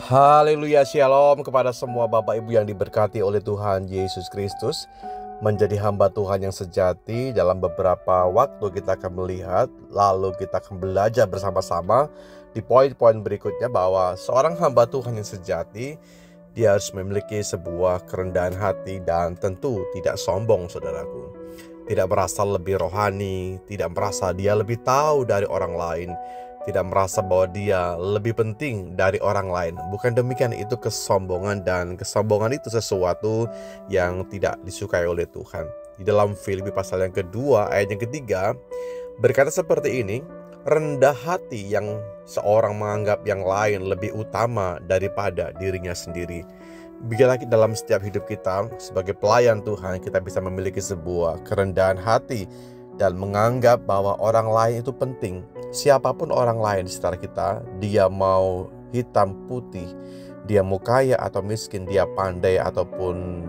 Haleluya, shalom kepada semua Bapak Ibu yang diberkati oleh Tuhan Yesus Kristus. Menjadi hamba Tuhan yang sejati, dalam beberapa waktu kita akan melihat, lalu kita akan belajar bersama-sama di poin-poin berikutnya bahwa seorang hamba Tuhan yang sejati, dia harus memiliki sebuah kerendahan hati dan tentu tidak sombong, saudaraku. Tidak merasa lebih rohani, tidak merasa dia lebih tahu dari orang lain, tidak merasa bahwa dia lebih penting dari orang lain. Bukan demikian, itu kesombongan, dan kesombongan itu sesuatu yang tidak disukai oleh Tuhan. Di dalam Filipi pasal yang kedua ayat yang ketiga berkata seperti ini, rendah hati yang seorang menganggap yang lain lebih utama daripada dirinya sendiri. Biarlah dalam setiap hidup kita sebagai pelayan Tuhan, kita bisa memiliki sebuah kerendahan hati dan menganggap bahwa orang lain itu penting. Siapapun orang lain di sekitar kita, dia mau hitam putih, dia mau kaya atau miskin, dia pandai ataupun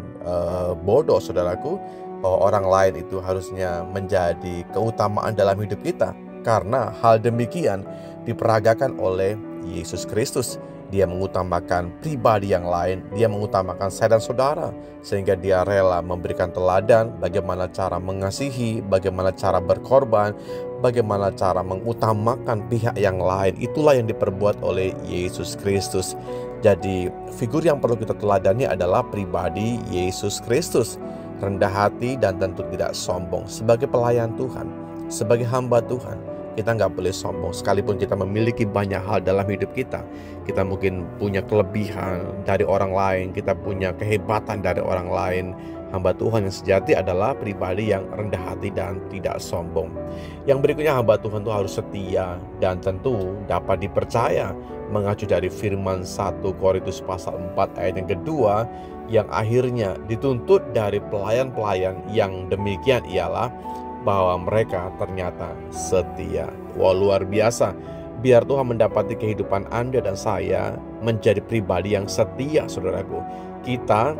bodoh, saudaraku, bahwa orang lain itu harusnya menjadi keutamaan dalam hidup kita. Karena hal demikian diperagakan oleh Yesus Kristus. Dia mengutamakan pribadi yang lain, dia mengutamakan saya dan saudara, sehingga dia rela memberikan teladan bagaimana cara mengasihi, bagaimana cara berkorban, bagaimana cara mengutamakan pihak yang lain. Itulah yang diperbuat oleh Yesus Kristus. Jadi figur yang perlu kita teladani adalah pribadi Yesus Kristus, rendah hati dan tentu tidak sombong. Sebagai pelayan Tuhan, sebagai hamba Tuhan, kita nggak boleh sombong. Sekalipun kita memiliki banyak hal dalam hidup kita, kita mungkin punya kelebihan dari orang lain, kita punya kehebatan dari orang lain. Hamba Tuhan yang sejati adalah pribadi yang rendah hati dan tidak sombong. Yang berikutnya, hamba Tuhan itu harus setia dan tentu dapat dipercaya. Mengacu dari firman 1 Korintus pasal 4 ayat yang kedua, yang akhirnya dituntut dari pelayan-pelayan yang demikian ialah bahwa mereka ternyata setia. Wah, luar biasa. Biar Tuhan mendapati kehidupan Anda dan saya menjadi pribadi yang setia, saudaraku. Kita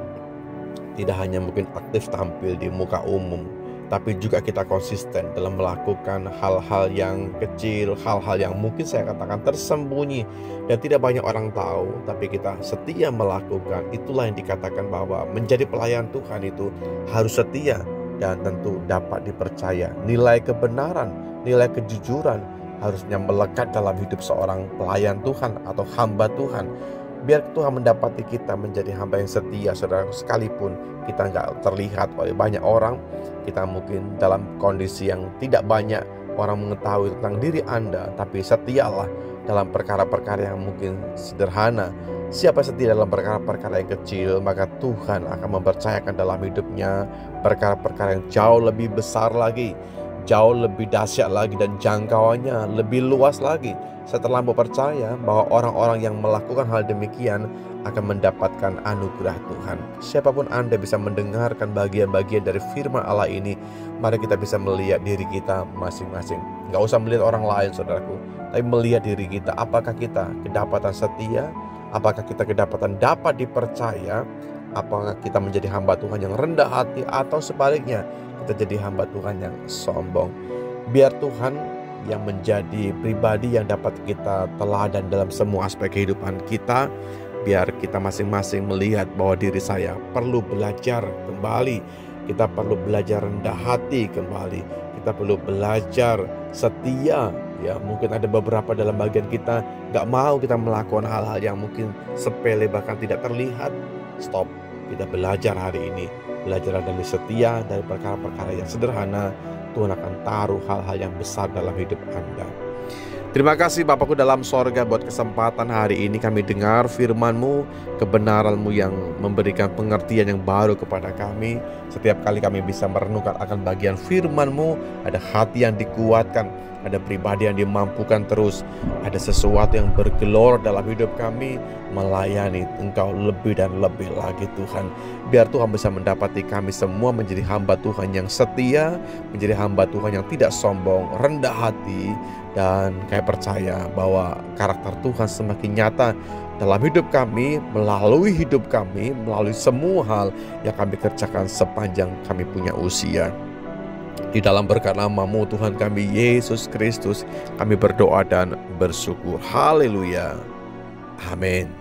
tidak hanya mungkin aktif tampil di muka umum, tapi juga kita konsisten dalam melakukan hal-hal yang kecil, hal-hal yang mungkin saya katakan tersembunyi dan tidak banyak orang tahu, tapi kita setia melakukan. Itulah yang dikatakan bahwa menjadi pelayan Tuhan itu harus setia dan tentu dapat dipercaya. Nilai kebenaran, nilai kejujuran harusnya melekat dalam hidup seorang pelayan Tuhan atau hamba Tuhan. Biar Tuhan mendapati kita menjadi hamba yang setia, saudara. Sekalipun kita nggak terlihat oleh banyak orang, kita mungkin dalam kondisi yang tidak banyak orang mengetahui tentang diri Anda, tapi setialah dalam perkara-perkara yang mungkin sederhana. Siapa setia dalam perkara-perkara yang kecil, maka Tuhan akan mempercayakan dalam hidupnya perkara-perkara yang jauh lebih besar lagi, jauh lebih dahsyat lagi, dan jangkauannya lebih luas lagi. Saya terlalu percaya bahwa orang-orang yang melakukan hal demikian akan mendapatkan anugerah Tuhan. Siapapun Anda bisa mendengarkan bagian-bagian dari firman Allah ini, mari kita bisa melihat diri kita masing-masing. Gak usah melihat orang lain, saudaraku, tapi melihat diri kita. Apakah kita kedapatan setia? Apakah kita kedapatan dapat dipercaya? Apakah kita menjadi hamba Tuhan yang rendah hati, atau sebaliknya kita jadi hamba Tuhan yang sombong? Biar Tuhan yang menjadi pribadi yang dapat kita teladan dalam semua aspek kehidupan kita. Biar kita masing-masing melihat bahwa diri saya perlu belajar kembali. Kita perlu belajar rendah hati kembali. Kita perlu belajar setia. Ya, mungkin ada beberapa dalam bagian kita gak mau kita melakukan hal-hal yang mungkin sepele, bahkan tidak terlihat. Stop. Kita belajar hari ini. Belajar dari setia, dari perkara-perkara yang sederhana. Tuhan akan taruh hal-hal yang besar dalam hidup Anda. Terima kasih Bapakku dalam sorga buat kesempatan hari ini kami dengar firman-Mu, kebenaran-Mu yang memberikan pengertian yang baru kepada kami. Setiap kali kami bisa merenungkan akan bagian firman-Mu, ada hati yang dikuatkan, ada pribadi yang dimampukan terus, ada sesuatu yang bergelor dalam hidup kami, melayani Engkau lebih dan lebih lagi Tuhan. Biar Tuhan bisa mendapati kami semua menjadi hamba Tuhan yang setia, menjadi hamba Tuhan yang tidak sombong, rendah hati, dan kami percaya bahwa karakter Tuhan semakin nyata dalam hidup kami, melalui hidup kami, melalui semua hal yang kami kerjakan sepanjang kami punya usia. Di dalam berkat nama-Mu Tuhan kami Yesus Kristus, kami berdoa dan bersyukur. Haleluya. Amin.